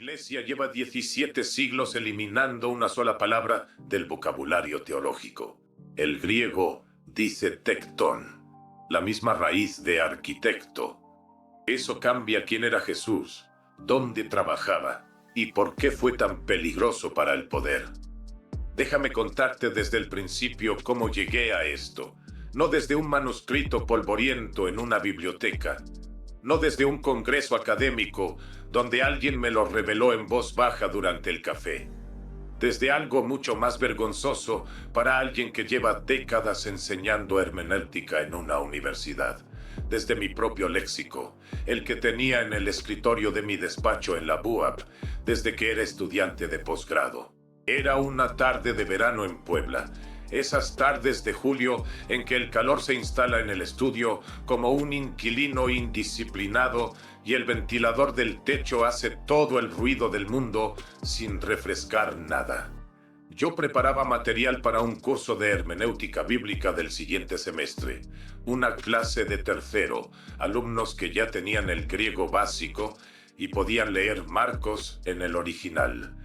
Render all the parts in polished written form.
Iglesia lleva 17 siglos eliminando una sola palabra del vocabulario teológico. El griego dice tectón, la misma raíz de arquitecto. Eso cambia quién era Jesús, dónde trabajaba y por qué fue tan peligroso para el poder. Déjame contarte desde el principio cómo llegué a esto, no desde un manuscrito polvoriento en una biblioteca, no desde un congreso académico donde alguien me lo reveló en voz baja durante el café. Desde algo mucho más vergonzoso para alguien que lleva décadas enseñando hermenéutica en una universidad. Desde mi propio léxico, el que tenía en el escritorio de mi despacho en la BUAP, desde que era estudiante de posgrado. Era una tarde de verano en Puebla. Esas tardes de julio en que el calor se instala en el estudio como un inquilino indisciplinado y el ventilador del techo hace todo el ruido del mundo sin refrescar nada. Yo preparaba material para un curso de hermenéutica bíblica del siguiente semestre, una clase de tercero, alumnos que ya tenían el griego básico y podían leer Marcos en el original.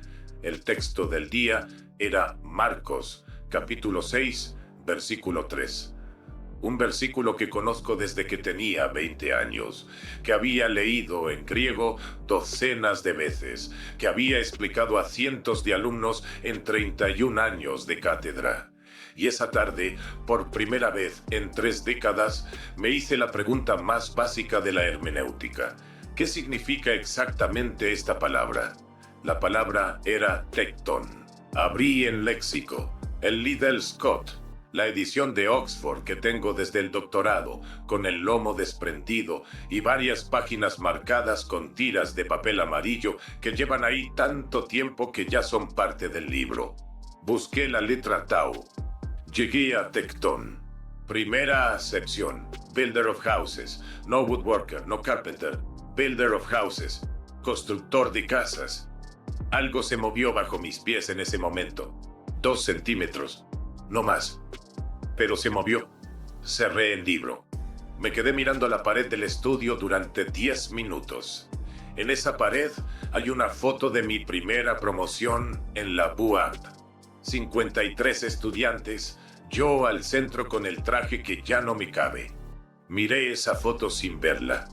El texto del día era Marcos, capítulo 6, versículo 3. Un versículo que conozco desde que tenía 20 años, que había leído en griego docenas de veces, que había explicado a cientos de alumnos en 31 años de cátedra. Y esa tarde, por primera vez en 3 décadas, me hice la pregunta más básica de la hermenéutica. ¿Qué significa exactamente esta palabra? La palabra era tectón. Abrí en léxico el Liddell Scott, la edición de Oxford que tengo desde el doctorado, con el lomo desprendido y varias páginas marcadas con tiras de papel amarillo que llevan ahí tanto tiempo que ya son parte del libro. Busqué la letra Tau. Llegué a tectón. Primera acepción. Builder of houses. No woodworker, no carpenter. Builder of houses. Constructor de casas. Algo se movió bajo mis pies en ese momento. 2 centímetros, no más. Pero se movió. Cerré el libro. Me quedé mirando la pared del estudio durante 10 minutos. En esa pared hay una foto de mi primera promoción en la BUAP. 53 estudiantes, yo al centro con el traje que ya no me cabe. Miré esa foto sin verla,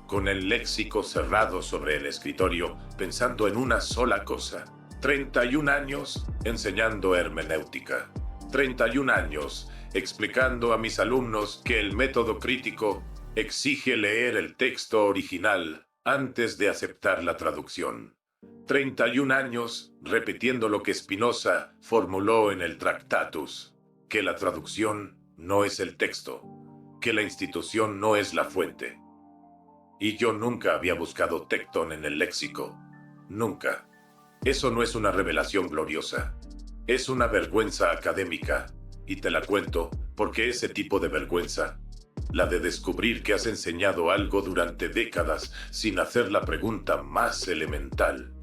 con el léxico cerrado sobre el escritorio, pensando en una sola cosa. 31 años enseñando hermenéutica. 31 años explicando a mis alumnos que el método crítico exige leer el texto original antes de aceptar la traducción. 31 años repitiendo lo que Spinoza formuló en el Tractatus, que la traducción no es el texto, que la institución no es la fuente. Y yo nunca había buscado tectón en el léxico. Nunca. Eso no es una revelación gloriosa. Es una vergüenza académica. Y te la cuento porque ese tipo de vergüenza, la de descubrir que has enseñado algo durante décadas sin hacer la pregunta más elemental,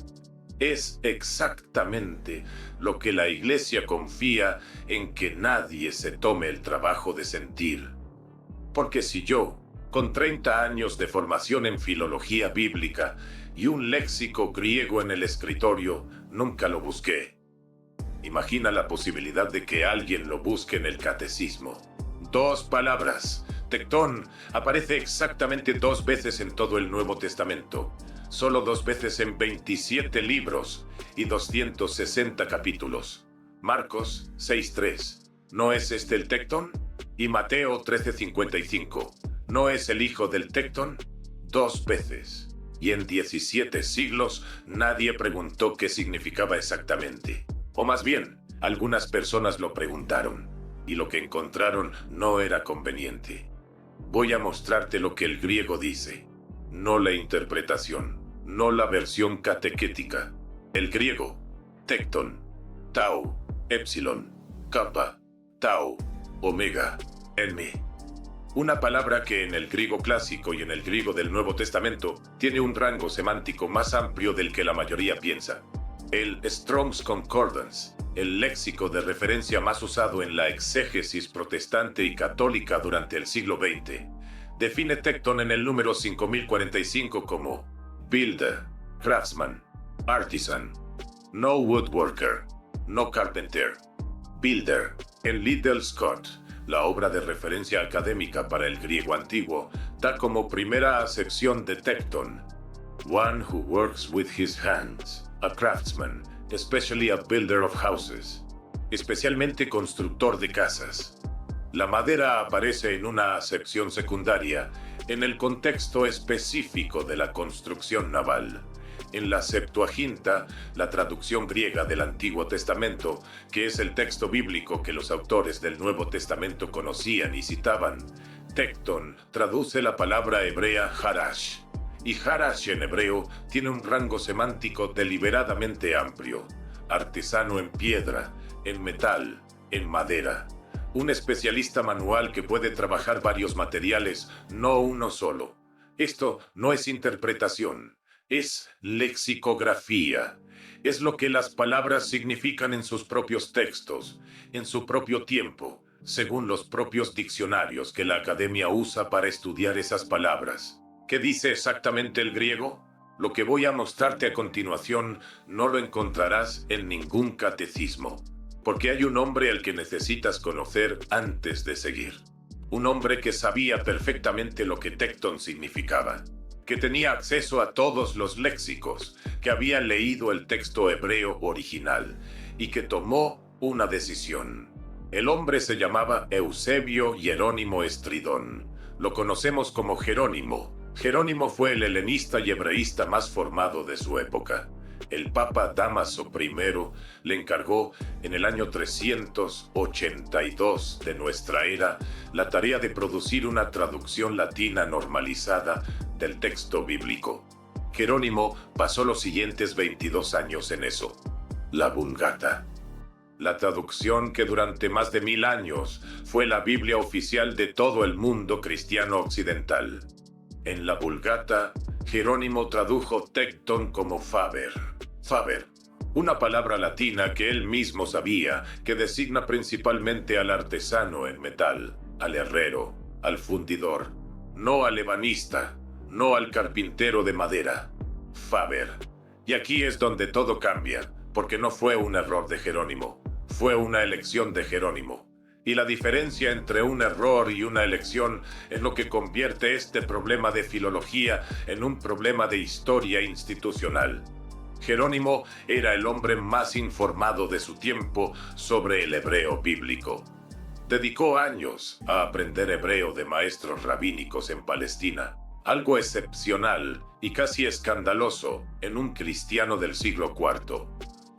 es exactamente lo que la Iglesia confía en que nadie se tome el trabajo de sentir. Porque si yo, con 30 años de formación en filología bíblica y un léxico griego en el escritorio, nunca lo busqué. Imagina la posibilidad de que alguien lo busque en el catecismo. 2 palabras. Tectón aparece exactamente 2 veces en todo el Nuevo Testamento. Solo 2 veces en 27 libros y 260 capítulos. Marcos 6:3. ¿No es este el tectón? Y Mateo 13:55. ¿No es el hijo del tectón? 2 veces. Y en 17 siglos nadie preguntó qué significaba exactamente. O más bien, algunas personas lo preguntaron, y lo que encontraron no era conveniente. Voy a mostrarte lo que el griego dice, no la interpretación, no la versión catequética. El griego, tectón, tau, epsilon, kappa, tau, omega, enme. Una palabra que en el griego clásico y en el griego del Nuevo Testamento tiene un rango semántico más amplio del que la mayoría piensa. El Strong's Concordance, el léxico de referencia más usado en la exégesis protestante y católica durante el siglo XX, define tectón en el número 5045 como builder, craftsman, artisan, no woodworker, no carpenter, builder. En Liddell Scott, la obra de referencia académica para el griego antiguo, da como primera acepción de tecton: one who works with his hands, a craftsman, especially a builder of houses, especialmente constructor de casas. La madera aparece en una acepción secundaria en el contexto específico de la construcción naval. En la Septuaginta, la traducción griega del Antiguo Testamento, que es el texto bíblico que los autores del Nuevo Testamento conocían y citaban, tecton traduce la palabra hebrea harash, y harash en hebreo tiene un rango semántico deliberadamente amplio: artesano en piedra, en metal, en madera. Un especialista manual que puede trabajar varios materiales, no uno solo. Esto no es interpretación, es lexicografía. Es lo que las palabras significan en sus propios textos, en su propio tiempo, según los propios diccionarios que la academia usa para estudiar esas palabras. ¿Qué dice exactamente el griego? Lo que voy a mostrarte a continuación no lo encontrarás en ningún catecismo, porque hay un hombre al que necesitas conocer antes de seguir. Un hombre que sabía perfectamente lo que tecton significaba, que tenía acceso a todos los léxicos, que había leído el texto hebreo original y que tomó una decisión. El hombre se llamaba Eusebio Jerónimo Estridón. Lo conocemos como Jerónimo. Jerónimo fue el helenista y hebreísta más formado de su época. El Papa Dámaso I le encargó en el año 382 de nuestra era la tarea de producir una traducción latina normalizada del texto bíblico. Jerónimo pasó los siguientes 22 años en eso. La Vulgata, la traducción que durante más de 1000 años fue la Biblia oficial de todo el mundo cristiano occidental. En la Vulgata, Jerónimo tradujo tecton como faber. Faber, una palabra latina que él mismo sabía que designa principalmente al artesano en metal, al herrero, al fundidor, no al ebanista, no al carpintero de madera. Faber. Y aquí es donde todo cambia, porque no fue un error de Jerónimo, fue una elección de Jerónimo. Y la diferencia entre un error y una elección es lo que convierte este problema de filología en un problema de historia institucional. Jerónimo era el hombre más informado de su tiempo sobre el hebreo bíblico. Dedicó años a aprender hebreo de maestros rabínicos en Palestina, algo excepcional y casi escandaloso en un cristiano del siglo IV.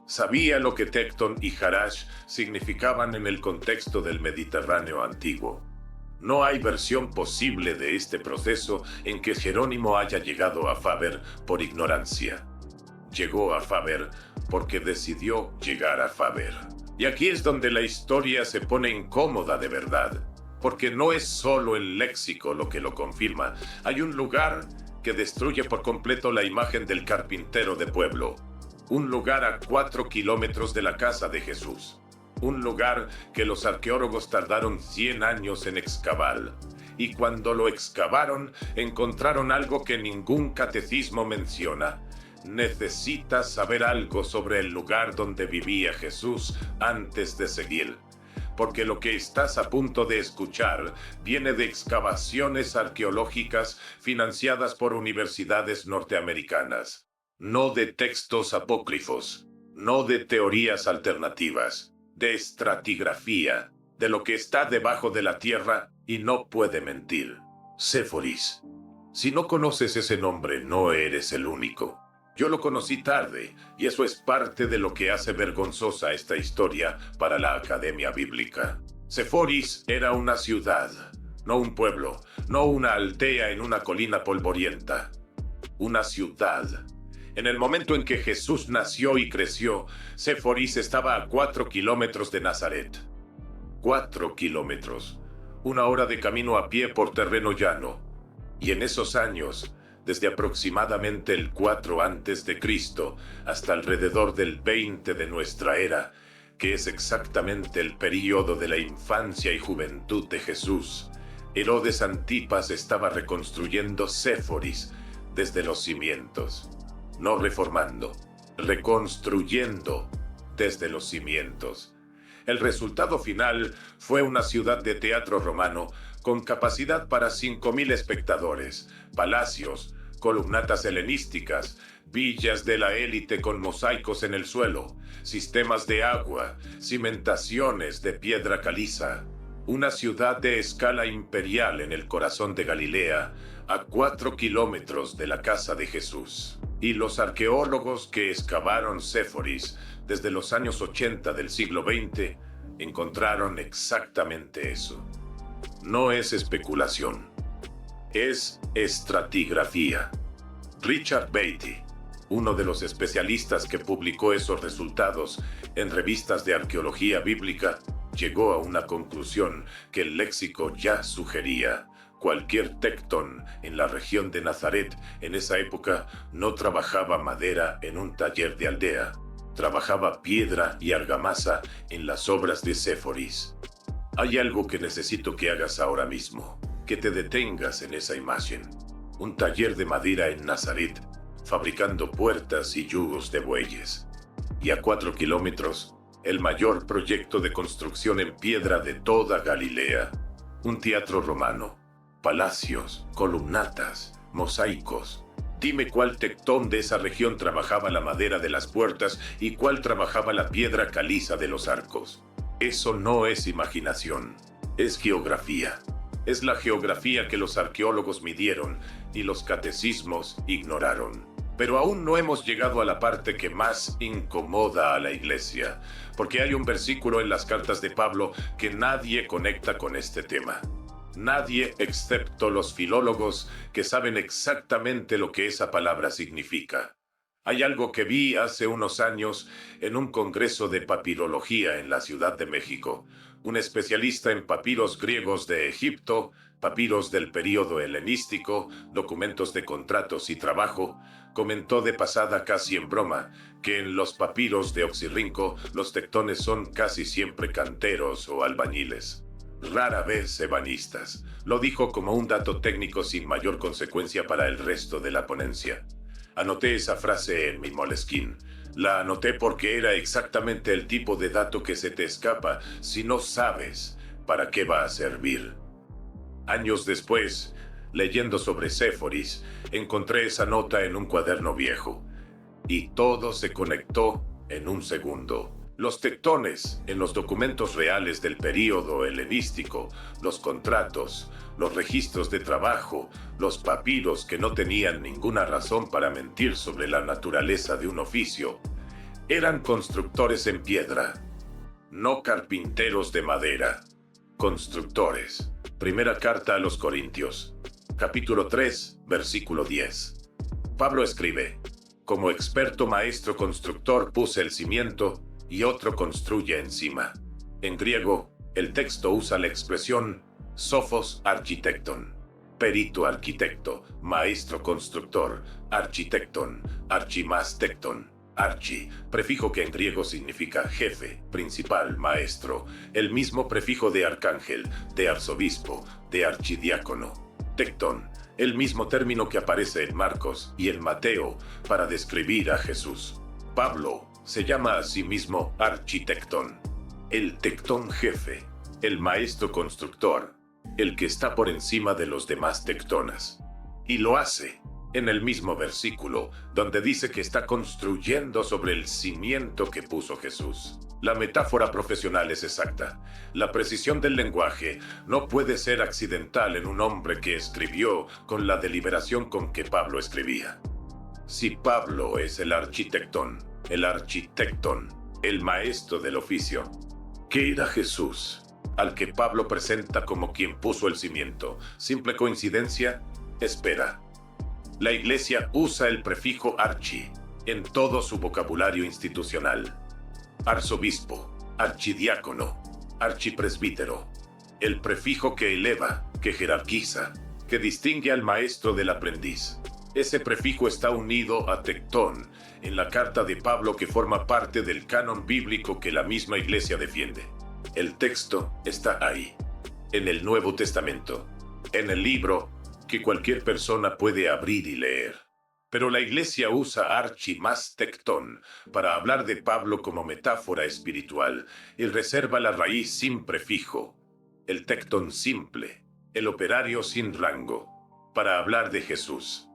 Sabía lo que tecton y harash significaban en el contexto del Mediterráneo antiguo. No hay versión posible de este proceso en que Jerónimo haya llegado a Faber por ignorancia. Llegó a Faber porque decidió llegar a Faber. Y aquí es donde la historia se pone incómoda de verdad, porque no es solo el léxico lo que lo confirma. Hay un lugar que destruye por completo la imagen del carpintero de pueblo. Un lugar a 4 kilómetros de la casa de Jesús. Un lugar que los arqueólogos tardaron 100 años en excavar. Y cuando lo excavaron, encontraron algo que ningún catecismo menciona. Necesitas saber algo sobre el lugar donde vivía Jesús antes de seguir, porque lo que estás a punto de escuchar viene de excavaciones arqueológicas financiadas por universidades norteamericanas, no de textos apócrifos, no de teorías alternativas, de estratigrafía, de lo que está debajo de la tierra y no puede mentir. Séforis. Si no conoces ese nombre, no eres el único. Yo lo conocí tarde, y eso es parte de lo que hace vergonzosa esta historia para la Academia Bíblica. Séforis era una ciudad, no un pueblo, no una aldea en una colina polvorienta. Una ciudad. En el momento en que Jesús nació y creció, Séforis estaba a 4 kilómetros de Nazaret. 4 kilómetros. 1 hora de camino a pie por terreno llano. Y en esos años, desde aproximadamente el 4 a.C. hasta alrededor del 20 de nuestra era, que es exactamente el período de la infancia y juventud de Jesús, Herodes Antipas estaba reconstruyendo Séforis desde los cimientos, no reformando, reconstruyendo desde los cimientos. El resultado final fue una ciudad de teatro romano con capacidad para 5.000 espectadores, palacios, columnatas helenísticas, villas de la élite con mosaicos en el suelo, sistemas de agua, cimentaciones de piedra caliza. Una ciudad de escala imperial en el corazón de Galilea, a 4 kilómetros de la casa de Jesús. Y los arqueólogos que excavaron Séforis desde los años 80 del siglo XX encontraron exactamente eso. No es especulación, es estratigrafía. Richard Beatty, uno de los especialistas que publicó esos resultados en revistas de arqueología bíblica, llegó a una conclusión que el léxico ya sugería. Cualquier tectón en la región de Nazaret en esa época no trabajaba madera en un taller de aldea, trabajaba piedra y argamasa en las obras de Séforis. Hay algo que necesito que hagas ahora mismo, que te detengas en esa imagen. Un taller de madera en Nazaret, fabricando puertas y yugos de bueyes. Y a 4 kilómetros, el mayor proyecto de construcción en piedra de toda Galilea. Un teatro romano, palacios, columnatas, mosaicos. Dime cuál tectón de esa región trabajaba la madera de las puertas y cuál trabajaba la piedra caliza de los arcos. Eso no es imaginación, es geografía. Es la geografía que los arqueólogos midieron y los catecismos ignoraron. Pero aún no hemos llegado a la parte que más incomoda a la iglesia, porque hay un versículo en las cartas de Pablo que nadie conecta con este tema. Nadie excepto los filólogos que saben exactamente lo que esa palabra significa. Hay algo que vi hace unos años en un congreso de papirología en la Ciudad de México. Un especialista en papiros griegos de Egipto, papiros del período helenístico, documentos de contratos y trabajo, comentó de pasada casi en broma que en los papiros de Oxirrinco los tectones son casi siempre canteros o albañiles. Rara vez ebanistas. Lo dijo como un dato técnico sin mayor consecuencia para el resto de la ponencia. Anoté esa frase en mi Moleskine. La anoté porque era exactamente el tipo de dato que se te escapa si no sabes para qué va a servir. Años después, leyendo sobre Séforis, encontré esa nota en un cuaderno viejo. Y todo se conectó en un segundo. Los tectones en los documentos reales del período helenístico, los contratos, los registros de trabajo, los papiros que no tenían ninguna razón para mentir sobre la naturaleza de un oficio, eran constructores en piedra, no carpinteros de madera. Constructores. Primera carta a los Corintios, capítulo 3, versículo 10. Pablo escribe: como experto maestro constructor puse el cimiento y otro construye encima. En griego, el texto usa la expresión sophos architecton, perito arquitecto, maestro constructor, architecton, archimastecton, archi, prefijo que en griego significa jefe, principal, maestro, el mismo prefijo de arcángel, de arzobispo, de archidiácono. Tecton, el mismo término que aparece en Marcos y en Mateo para describir a Jesús. Pablo se llama a sí mismo architectón, el tectón jefe, el maestro constructor, el que está por encima de los demás tectonas. Y lo hace en el mismo versículo, donde dice que está construyendo sobre el cimiento que puso Jesús. La metáfora profesional es exacta. La precisión del lenguaje no puede ser accidental en un hombre que escribió con la deliberación con que Pablo escribía. Si Pablo es el architectón, el maestro del oficio, ¿qué era Jesús, al que Pablo presenta como quien puso el cimiento? ¿Simple coincidencia? Espera. La Iglesia usa el prefijo archi en todo su vocabulario institucional. Arzobispo, archidiácono, archipresbítero. El prefijo que eleva, que jerarquiza, que distingue al maestro del aprendiz. Ese prefijo está unido a tectón en la carta de Pablo que forma parte del canon bíblico que la misma Iglesia defiende. El texto está ahí, en el Nuevo Testamento, en el libro que cualquier persona puede abrir y leer. Pero la Iglesia usa archimastectón para hablar de Pablo como metáfora espiritual y reserva la raíz sin prefijo, el tectón simple, el operario sin rango, para hablar de Jesús.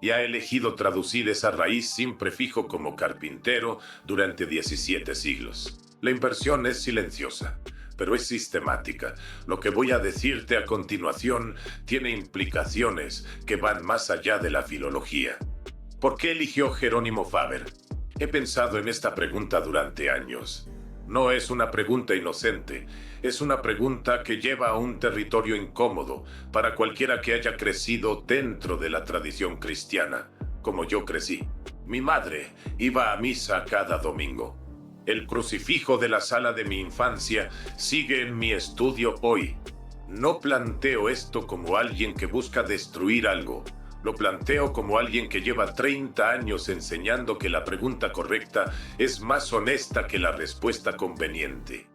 Y ha elegido traducir esa raíz sin prefijo como carpintero durante 17 siglos. La inversión es silenciosa, pero es sistemática. Lo que voy a decirte a continuación tiene implicaciones que van más allá de la filología. ¿Por qué eligió Jerónimo Faber? He pensado en esta pregunta durante años. No es una pregunta inocente, es una pregunta que lleva a un territorio incómodo para cualquiera que haya crecido dentro de la tradición cristiana, como yo crecí. Mi madre iba a misa cada domingo. El crucifijo de la sala de mi infancia sigue en mi estudio hoy. No planteo esto como alguien que busca destruir algo. Lo planteo como alguien que lleva 30 años enseñando que la pregunta correcta es más honesta que la respuesta conveniente.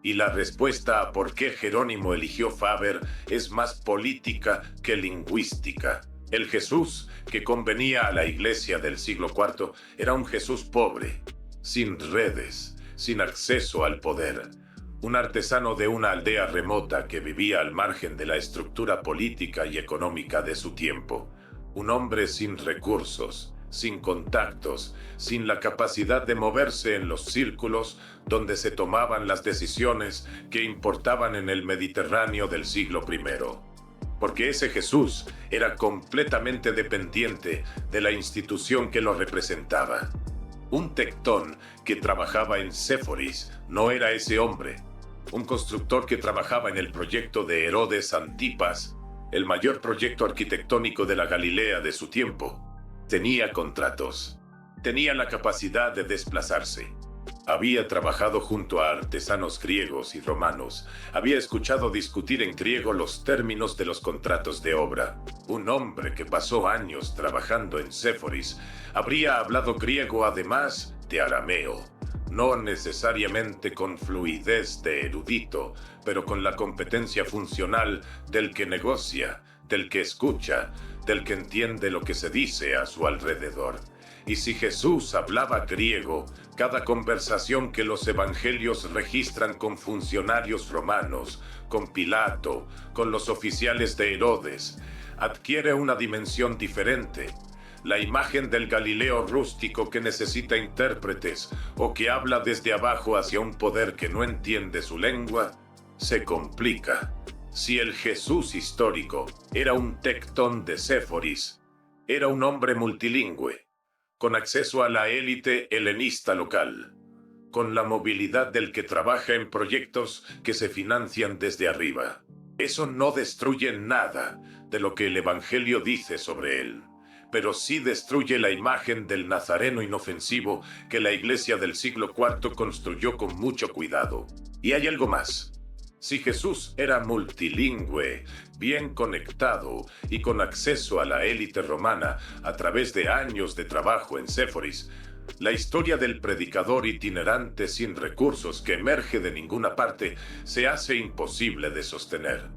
Y la respuesta a por qué Jerónimo eligió Faber es más política que lingüística. El Jesús que convenía a la iglesia del siglo IV era un Jesús pobre, sin redes, sin acceso al poder. Un artesano de una aldea remota que vivía al margen de la estructura política y económica de su tiempo. Un hombre sin recursos, sin contactos, sin la capacidad de moverse en los círculos donde se tomaban las decisiones que importaban en el Mediterráneo del siglo I. Porque ese Jesús era completamente dependiente de la institución que lo representaba. Un tectón que trabajaba en Séforis no era ese hombre. Un constructor que trabajaba en el proyecto de Herodes Antipas, el mayor proyecto arquitectónico de la Galilea de su tiempo. Tenía contratos. Tenía la capacidad de desplazarse. Había trabajado junto a artesanos griegos y romanos. Había escuchado discutir en griego los términos de los contratos de obra. Un hombre que pasó años trabajando en Séforis habría hablado griego además de arameo. No necesariamente con fluidez de erudito, pero con la competencia funcional del que negocia, del que escucha, del que entiende lo que se dice a su alrededor. Y si Jesús hablaba griego, cada conversación que los evangelios registran con funcionarios romanos, con Pilato, con los oficiales de Herodes, adquiere una dimensión diferente. La imagen del Galileo rústico que necesita intérpretes o que habla desde abajo hacia un poder que no entiende su lengua, se complica. Si el Jesús histórico era un tectón de Séforis, era un hombre multilingüe, con acceso a la élite helenista local, con la movilidad del que trabaja en proyectos que se financian desde arriba. Eso no destruye nada de lo que el Evangelio dice sobre él, pero sí destruye la imagen del nazareno inofensivo que la iglesia del siglo IV construyó con mucho cuidado. Y hay algo más. Si Jesús era multilingüe, bien conectado y con acceso a la élite romana a través de años de trabajo en Séforis, la historia del predicador itinerante sin recursos que emerge de ninguna parte se hace imposible de sostener.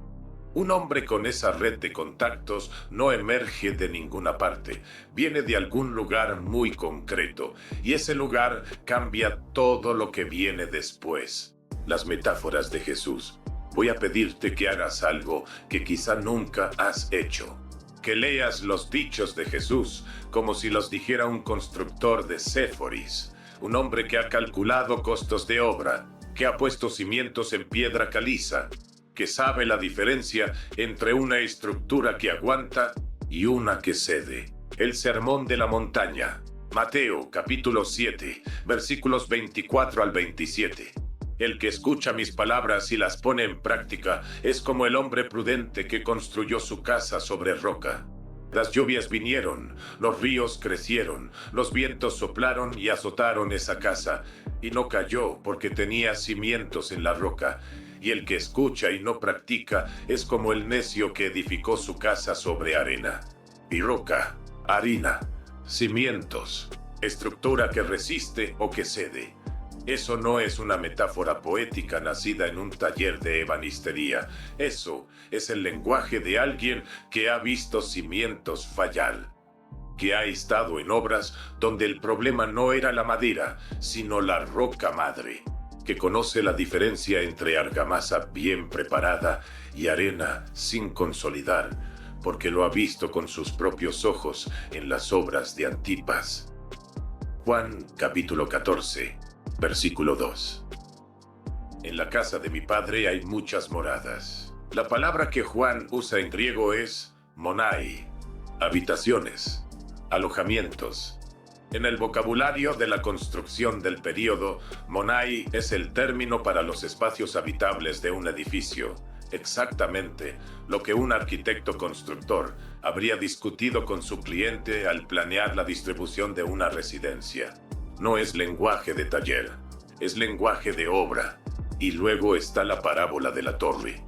Un hombre con esa red de contactos no emerge de ninguna parte, viene de algún lugar muy concreto, y ese lugar cambia todo lo que viene después. Las metáforas de Jesús. Voy a pedirte que hagas algo que quizá nunca has hecho. Que leas los dichos de Jesús como si los dijera un constructor de Séforis, un hombre que ha calculado costos de obra, que ha puesto cimientos en piedra caliza, que sabe la diferencia entre una estructura que aguanta y una que cede. El Sermón de la Montaña, Mateo capítulo 7, versículos 24 al 27. El que escucha mis palabras y las pone en práctica es como el hombre prudente que construyó su casa sobre roca. Las lluvias vinieron, los ríos crecieron, los vientos soplaron y azotaron esa casa, y no cayó porque tenía cimientos en la roca. Y el que escucha y no practica es como el necio que edificó su casa sobre arena. Y roca, harina, cimientos, estructura que resiste o que cede. Eso no es una metáfora poética nacida en un taller de ebanistería. Eso es el lenguaje de alguien que ha visto cimientos fallar. que ha estado en obras donde el problema no era la madera, sino la roca madre, que conoce la diferencia entre argamasa bien preparada y arena sin consolidar, porque lo ha visto con sus propios ojos en las obras de Antipas. Juan capítulo 14, versículo 2. En la casa de mi padre hay muchas moradas. La palabra que Juan usa en griego es monai, habitaciones, alojamientos. En el vocabulario de la construcción del período, monai es el término para los espacios habitables de un edificio, exactamente lo que un arquitecto constructor habría discutido con su cliente al planear la distribución de una residencia. No es lenguaje de taller, es lenguaje de obra. Y luego está la parábola de la torre.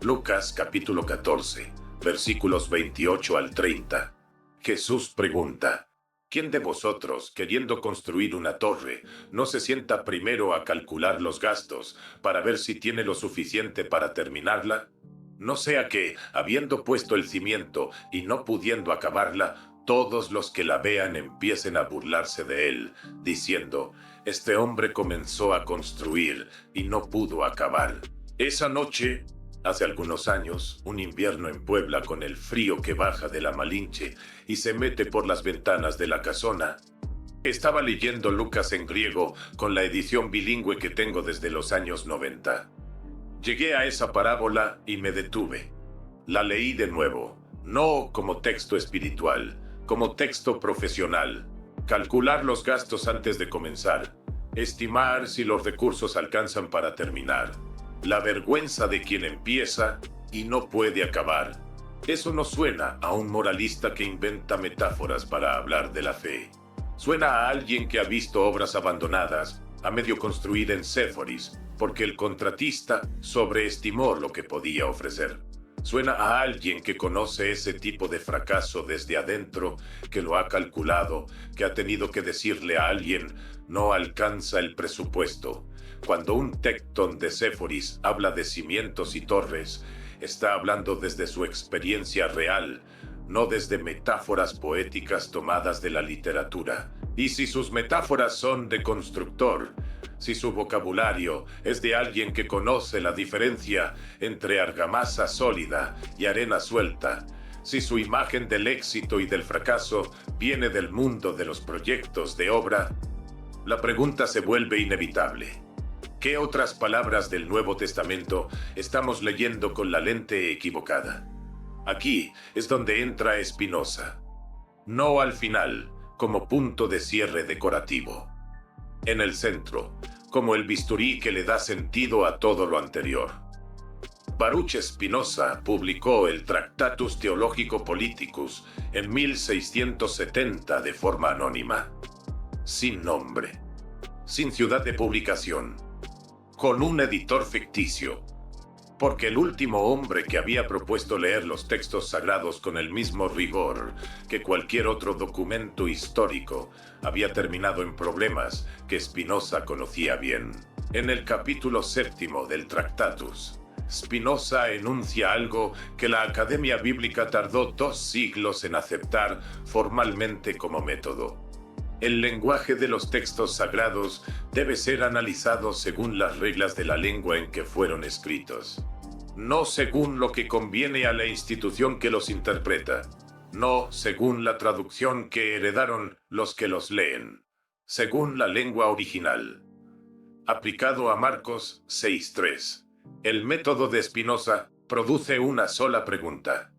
Lucas capítulo 14, versículos 28 al 30. Jesús pregunta: ¿quién de vosotros, queriendo construir una torre, no se sienta primero a calcular los gastos para ver si tiene lo suficiente para terminarla? No sea que, habiendo puesto el cimiento y no pudiendo acabarla, todos los que la vean empiecen a burlarse de él, diciendo: este hombre comenzó a construir y no pudo acabar. Esa noche, hace algunos años, un invierno en Puebla con el frío que baja de la Malinche y se mete por las ventanas de la casona, estaba leyendo Lucas en griego con la edición bilingüe que tengo desde los años 90. Llegué a esa parábola y me detuve. La leí de nuevo, no como texto espiritual, como texto profesional. Calcular los gastos antes de comenzar. Estimar si los recursos alcanzan para terminar. La vergüenza de quien empieza y no puede acabar. Eso no suena a un moralista que inventa metáforas para hablar de la fe. Suena a alguien que ha visto obras abandonadas, a medio construir en Séforis, porque el contratista sobreestimó lo que podía ofrecer. Suena a alguien que conoce ese tipo de fracaso desde adentro, que lo ha calculado, que ha tenido que decirle a alguien: no alcanza el presupuesto. Cuando un tectón de Séforis habla de cimientos y torres, está hablando desde su experiencia real, no desde metáforas poéticas tomadas de la literatura. Y si sus metáforas son de constructor, si su vocabulario es de alguien que conoce la diferencia entre argamasa sólida y arena suelta, si su imagen del éxito y del fracaso viene del mundo de los proyectos de obra, la pregunta se vuelve inevitable. ¿Qué otras palabras del Nuevo Testamento estamos leyendo con la lente equivocada? Aquí es donde entra Spinoza. No al final, como punto de cierre decorativo. En el centro, como el bisturí que le da sentido a todo lo anterior. Baruch Spinoza publicó el Tractatus Theologico Politicus en 1670 de forma anónima, sin nombre, sin ciudad de publicación, con un editor ficticio, porque el último hombre que había propuesto leer los textos sagrados con el mismo rigor que cualquier otro documento histórico había terminado en problemas que Spinoza conocía bien. En el capítulo 7 del Tractatus, Spinoza enuncia algo que la Academia Bíblica tardó 2 siglos en aceptar formalmente como método. El lenguaje de los textos sagrados debe ser analizado según las reglas de la lengua en que fueron escritos, no según lo que conviene a la institución que los interpreta, no según la traducción que heredaron los que los leen, según la lengua original. Aplicado a Marcos 6:3, el método de Spinoza produce una sola pregunta: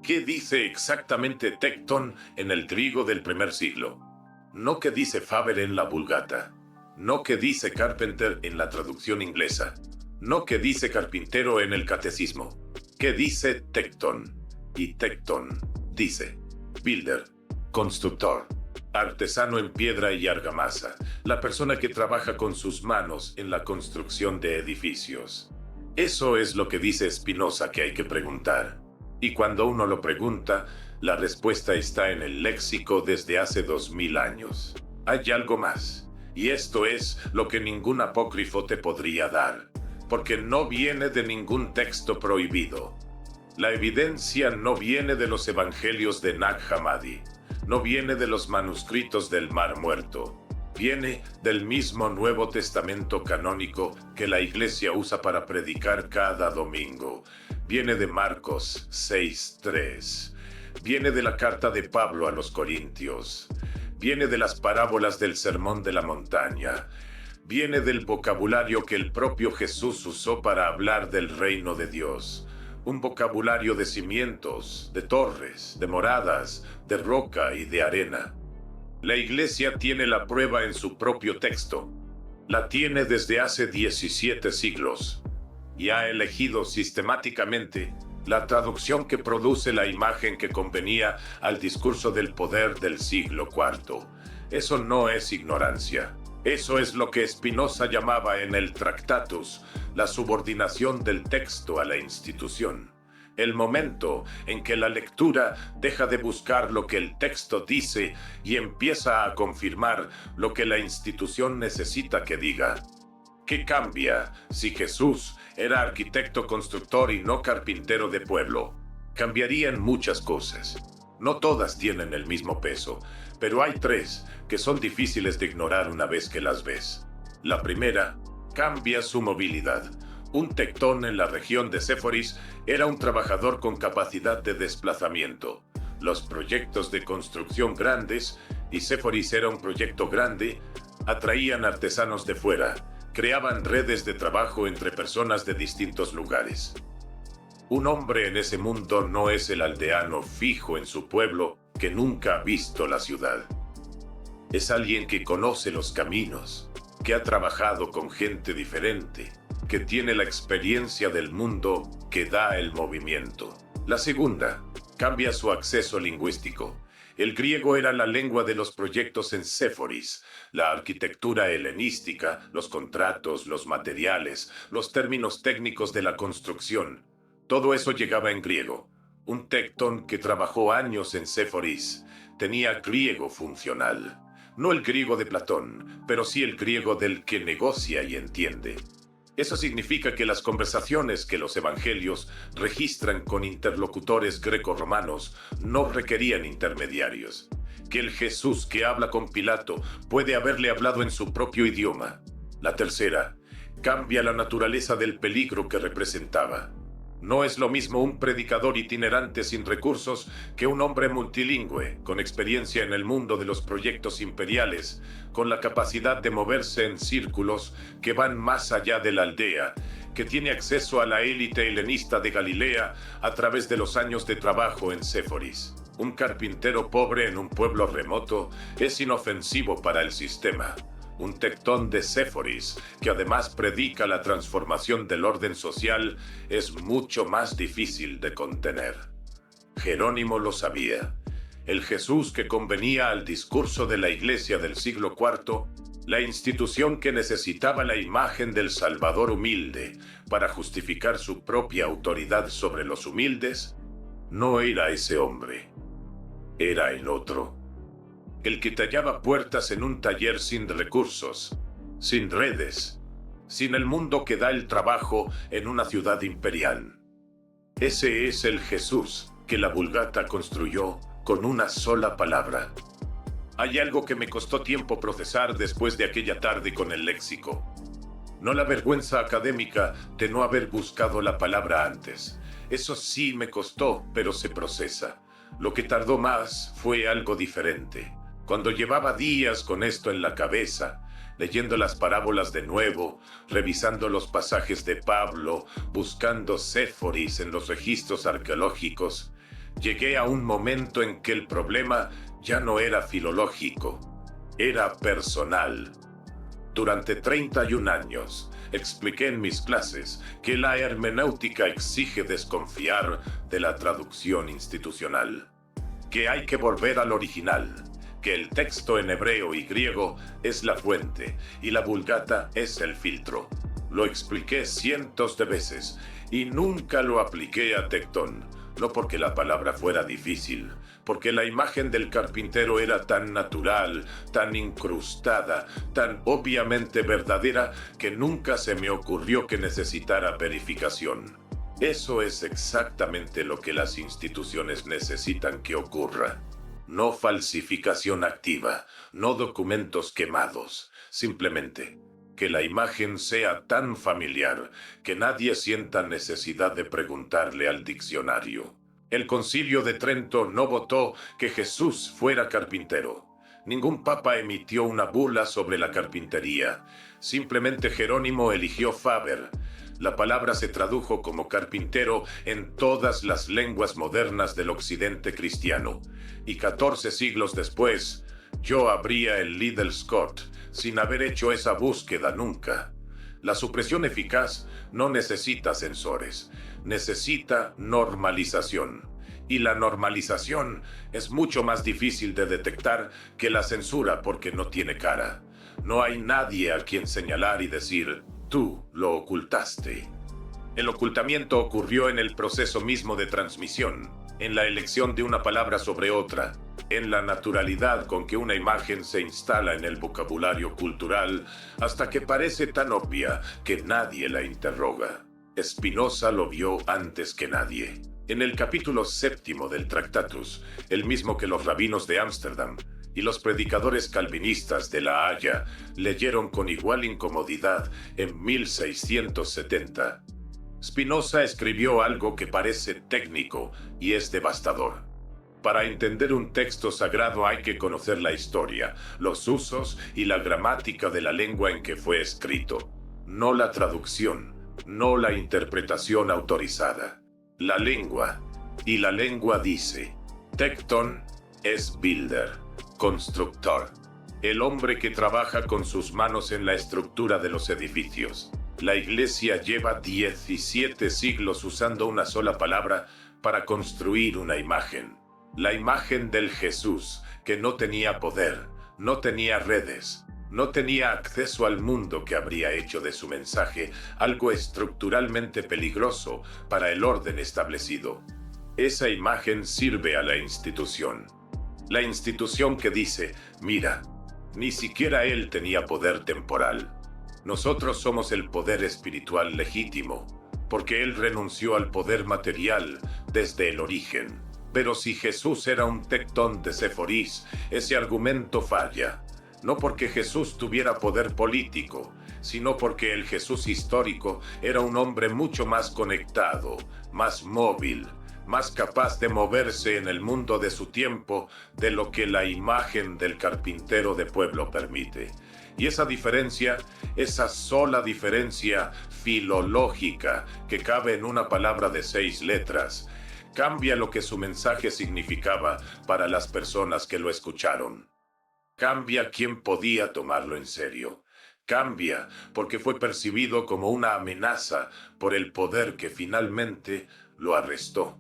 ¿qué dice exactamente Tecton en el griego del primer siglo? No qué dice Faber en la Vulgata, no qué dice Carpenter en la traducción inglesa, no qué dice Carpintero en el Catecismo, qué dice Tecton. Y Tecton dice: builder, constructor, artesano en piedra y argamasa, la persona que trabaja con sus manos en la construcción de edificios. Eso es lo que dice Spinoza que hay que preguntar. Y cuando uno lo pregunta, la respuesta está en el léxico desde hace 2000 años. Hay algo más, y esto es lo que ningún apócrifo te podría dar, porque no viene de ningún texto prohibido. La evidencia no viene de los evangelios de Nag Hammadi, no viene de los manuscritos del Mar Muerto. Viene del mismo Nuevo Testamento canónico que la Iglesia usa para predicar cada domingo. Viene de Marcos 6:3. Viene de la carta de Pablo a los Corintios. Viene de las parábolas del Sermón de la Montaña. Viene del vocabulario que el propio Jesús usó para hablar del reino de Dios. Un vocabulario de cimientos, de torres, de moradas, de roca y de arena. La Iglesia tiene la prueba en su propio texto. La tiene desde hace 17 siglos y ha elegido sistemáticamente la traducción que produce la imagen que convenía al discurso del poder del siglo IV. Eso no es ignorancia. Eso es lo que Spinoza llamaba en el Tractatus la subordinación del texto a la institución. El momento en que la lectura deja de buscar lo que el texto dice y empieza a confirmar lo que la institución necesita que diga. ¿Qué cambia si Jesús era arquitecto constructor y no carpintero de pueblo? Cambiarían muchas cosas. No todas tienen el mismo peso, pero hay tres que son difíciles de ignorar una vez que las ves. La primera, cambia su movilidad. Un tectón en la región de Séforis era un trabajador con capacidad de desplazamiento. Los proyectos de construcción grandes, y Séforis era un proyecto grande, atraían artesanos de fuera, creaban redes de trabajo entre personas de distintos lugares. Un hombre en ese mundo no es el aldeano fijo en su pueblo que nunca ha visto la ciudad. Es alguien que conoce los caminos, que ha trabajado con gente diferente, que tiene la experiencia del mundo que da el movimiento. La segunda, cambia su acceso lingüístico. El griego era la lengua de los proyectos en Séforis, la arquitectura helenística, los contratos, los materiales, los términos técnicos de la construcción. Todo eso llegaba en griego. Un tectón que trabajó años en Séforis tenía griego funcional. No el griego de Platón, pero sí el griego del que negocia y entiende. Eso significa que las conversaciones que los evangelios registran con interlocutores greco-romanos no requerían intermediarios. Que el Jesús que habla con Pilato puede haberle hablado en su propio idioma. La tercera, cambia la naturaleza del peligro que representaba. No es lo mismo un predicador itinerante sin recursos que un hombre multilingüe, con experiencia en el mundo de los proyectos imperiales, con la capacidad de moverse en círculos que van más allá de la aldea, que tiene acceso a la élite helenista de Galilea a través de los años de trabajo en Séforis. Un carpintero pobre en un pueblo remoto es inofensivo para el sistema. Un tectón de Séforis, que además predica la transformación del orden social, es mucho más difícil de contener. Jerónimo lo sabía. El Jesús que convenía al discurso de la Iglesia del siglo IV, la institución que necesitaba la imagen del Salvador humilde para justificar su propia autoridad sobre los humildes, no era ese hombre. Era el otro. El que tallaba puertas en un taller sin recursos, sin redes, sin el mundo que da el trabajo en una ciudad imperial. Ese es el Jesús que la Vulgata construyó con una sola palabra. Hay algo que me costó tiempo procesar después de aquella tarde con el léxico. No la vergüenza académica de no haber buscado la palabra antes. Eso sí me costó, pero se procesa. Lo que tardó más fue algo diferente. Cuando llevaba días con esto en la cabeza, leyendo las parábolas de nuevo, revisando los pasajes de Pablo, buscando Séforis en los registros arqueológicos, llegué a un momento en que el problema ya no era filológico, era personal. Durante 31 años, expliqué en mis clases que la hermenéutica exige desconfiar de la traducción institucional, que hay que volver al original, que el texto en hebreo y griego es la fuente y la Vulgata es el filtro. Lo expliqué cientos de veces y nunca lo apliqué a Tectón, no porque la palabra fuera difícil, porque la imagen del carpintero era tan natural, tan incrustada, tan obviamente verdadera que nunca se me ocurrió que necesitara verificación. Eso es exactamente lo que las instituciones necesitan que ocurra. no falsificación activa, no documentos quemados, simplemente que la imagen sea tan familiar que nadie sienta necesidad de preguntarle al diccionario. El Concilio de Trento no votó que Jesús fuera carpintero. Ningún papa emitió una bula sobre la carpintería. Simplemente Jerónimo eligió Faber. La palabra se tradujo como carpintero en todas las lenguas modernas del occidente cristiano. Y 14 siglos después, yo abría el Liddell Scott sin haber hecho esa búsqueda nunca. La supresión eficaz no necesita sensores, necesita normalización. Y la normalización es mucho más difícil de detectar que la censura porque no tiene cara. No hay nadie a quien señalar y decir, tú lo ocultaste. El ocultamiento ocurrió en el proceso mismo de transmisión, en la elección de una palabra sobre otra, en la naturalidad con que una imagen se instala en el vocabulario cultural hasta que parece tan obvia que nadie la interroga. Spinoza lo vio antes que nadie. En el capítulo 7 del Tractatus, el mismo que los rabinos de Ámsterdam y los predicadores calvinistas de La Haya leyeron con igual incomodidad en 1670, Spinoza escribió algo que parece técnico y es devastador. Para entender un texto sagrado hay que conocer la historia, los usos y la gramática de la lengua en que fue escrito, no la traducción, no la interpretación autorizada. La lengua, y la lengua dice, Tecton es builder, constructor, el hombre que trabaja con sus manos en la estructura de los edificios. La Iglesia lleva 17 siglos usando una sola palabra para construir una imagen. La imagen del Jesús, que no tenía poder, no tenía redes, no tenía acceso al mundo que habría hecho de su mensaje algo estructuralmente peligroso para el orden establecido. Esa imagen sirve a la institución. La institución que dice, mira, ni siquiera él tenía poder temporal. Nosotros somos el poder espiritual legítimo, porque él renunció al poder material desde el origen. Pero si Jesús era un tectón de Seforís, ese argumento falla. No porque Jesús tuviera poder político, sino porque el Jesús histórico era un hombre mucho más conectado, más móvil, más capaz de moverse en el mundo de su tiempo de lo que la imagen del carpintero de pueblo permite. Y esa diferencia, esa sola diferencia filológica que cabe en una palabra de 6 letras, cambia lo que su mensaje significaba para las personas que lo escucharon. Cambia quién podía tomarlo en serio. Cambia porque fue percibido como una amenaza por el poder que finalmente lo arrestó.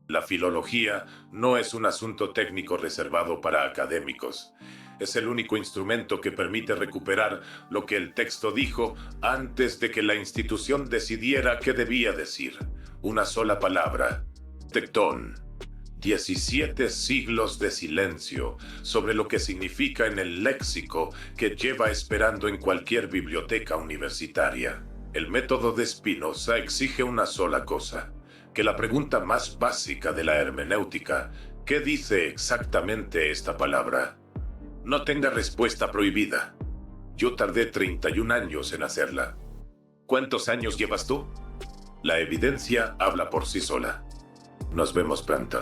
La filología no es un asunto técnico reservado para académicos. Es el único instrumento que permite recuperar lo que el texto dijo antes de que la institución decidiera qué debía decir. Una sola palabra, tectón. 17 siglos de silencio sobre lo que significa en el léxico que lleva esperando en cualquier biblioteca universitaria. El método de Spinoza exige una sola cosa, que la pregunta más básica de la hermenéutica, ¿qué dice exactamente esta palabra?, no tenga respuesta prohibida. Yo tardé 31 años en hacerla. ¿Cuántos años llevas tú? La evidencia habla por sí sola. Nos vemos pronto.